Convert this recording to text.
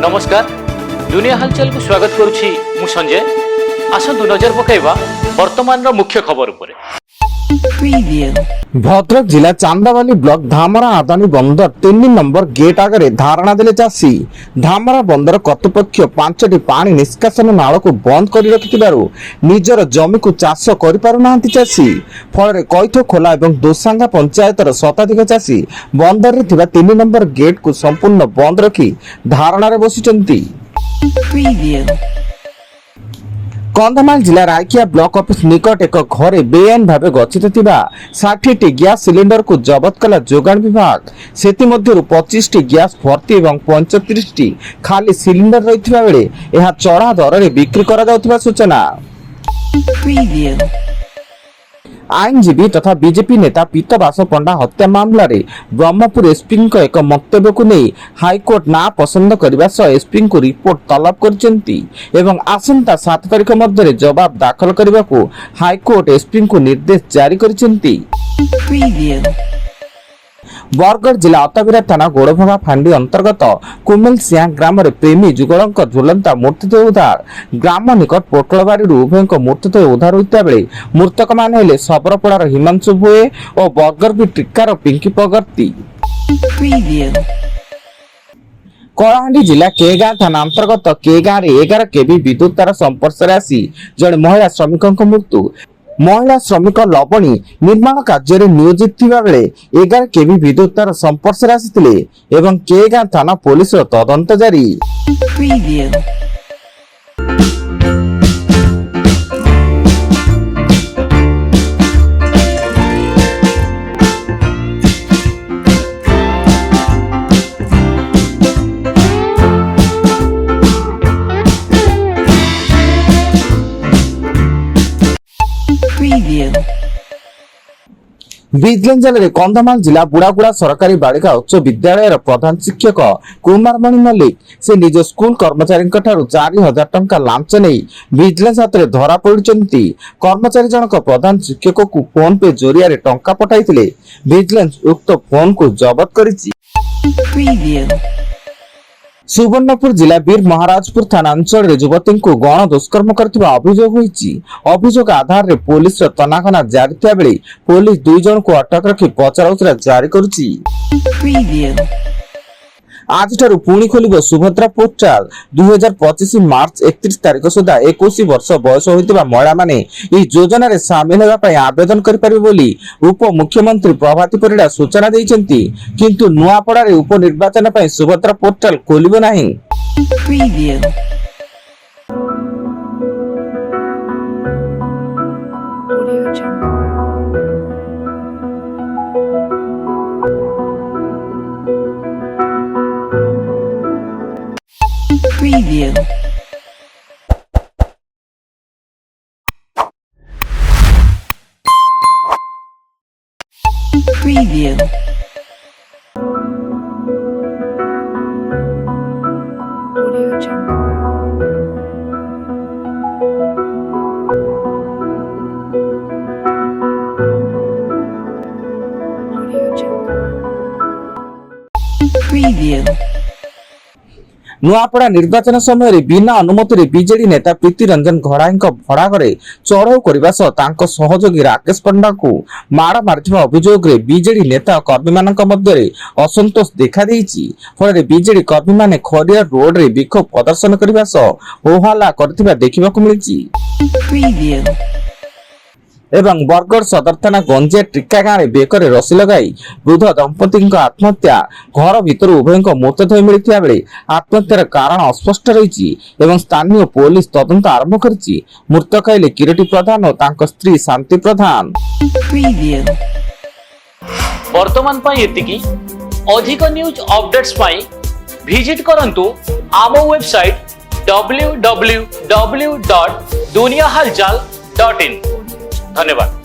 नमस्कार दुनिया हालचाल को स्वागत करुछि मु संजय। आसतु नजर पकाइबा वर्तमान मुख्य खबर उपरे। भद्रक जिला चांदावाली ब्लॉक धामरा आदानी बंदर 3 नंबर गेट आगे धारणा देले चाषी। धामरा बंदर कर्तृपक्ष 5टी पानी निष्कासन नाल को बंद कर रखिथिबारु निजर जमी को चाष करि पारु नांती चाषी। फल कैथ खोला एवं दोसांगा पंचायतर शताधिक चाषी बंदर रे थिबा 3 नंबर गेट को संपूर्ण बंद रखी धारणा रे बसिचंती। कंधमाल जिला रायकिया ब्लॉक ऑफिस निकट एक घरे बेआईन भाव गच्छित 60टी गैस सिलिंडर को जबत कला जोगाण विभाग। सेति मध्यरु 25टी गैस भर्ती एवं 35टी खाली सिलिंडर रहितबा बेले एहा चढ़ा दर रे बिक्री करा जाउतबा सूचना। आईनजीवी तथा बीजेपी नेता पीतवास पंडा हत्या मामला रे ब्रह्मपुर एसपी एक मंतव्य को नहीं हाईकोर्ट ना पसंद करने सह एसपी को रिपोर्ट तलब करचंती एवं आसंता 7 तारिख मध्य जवाब दाखल करने को हाईकोर्ट एसपी को निर्देश जारी करचंती। बरगढ़ जिला अताबिरा थाना गोड़भगा फांडी अंतर्गत कुमेल सिया ग्राम प्रेमी जुगलक झुलंता मूर्तिद्वय उद्धार। ग्राम निकट पोटलबाड़ी उभय मूर्तिद्वय उद्धार होता बेले मृतक मान हेले सबरपड़ार हिमांशु भोए और बरगढ़ टिक्कार पिंकी पगर्ती। कलाहांडी जिला केगां थाना अंतर्गत केगां 11 केवी विद्युत तार संपर्श आसी जड़े महिला श्रमिक मृत्यु। महिला श्रमिक लवणी निर्माण कार्य रे नियोजित थिबा बेले 11 केवी विद्युत तार संपर्श आसीथिले एवं केगां थाना पुलिस तदंत जारी। विजिलेंस जिले कंधमाल जिला बुड़ागुड़ा सरकारी बालिका उच्च विद्यालय प्रधान शिक्षक कुमार मणि मल्लिक से निज स्कूल कर्मचारी 4000 टंका लांच नहीं विजिलेंस हाथ में धरा पड़ती। कर्मचारी जनक प्रधान शिक्षक को फोन पे जरिया टंका पठाइथिले। विजिलेंस उक्त फोन को जबत करिछि। सुवर्णपुर जिला वीर महाराजपुर थाना अंचल युवती को गण दुष्कर्म करथिबा अभियोग होईछि। अभियोग आधार रे पुलिस तनाखना जारी थिया बेले पुलिस 2 जन को अटक रखी पचराउचरा जारी करुछि। आज ठारू पुणी खोलिबो सुभद्रा पोर्टाल। 2025 मार्च 31 तारिख सुधा 21 वर्ष बयस होइतिबा महिला माने ई योजना रे शामिल हेबा पई आवेदन करि परिबे बोली उप मुख्यमंत्री प्रभाती परिडा सूचना दैछन्ती। किंतु नुआपड़ा रे उप निर्वाचन पई सुभद्रा पोर्टाल खोलिबो नाही। Preview. Preview. Audio Jungle. Audio Jungle. Preview. Nuapada निर्वाचन समय बिना अनुमति बीजेडी नेता प्रीति रंजन घड़ाई भड़ा घरे चढ़ाऊ करने सह सहयोगी राकेश पंडा को माड़ मारिथिबा अभियोग रे बीजेडी नेता कर्मी मानक मध्य असंतोष देखा देइछि। फल बीजेडी कर्मी माने खरियार रोड रे विक्षोभ प्रदर्शन करने सह होहल्ला करथिबा देखिबाकु मिलिछि। एवं बरगढ़ सदर थाना गंजिया टिक्का गाँव बेकरे रसी लगाई वृद्ध दंपति आत्महत्या। घर भीतर उभय मृतदेह मिलता बेले आत्महत्यार कारण अस्पष्ट रही एवं स्थानीय पुलिस तदंत आरंभ करिछि। मृतक हेले किरटी प्रधान और तांको स्त्री शांति प्रधान। वर्तमान पाई एतिकी। अधिक न्यूज अपडेट्स पाई विजिट करंतु आम वेबसाइट www.duniyahalchal.in। धन्यवाद।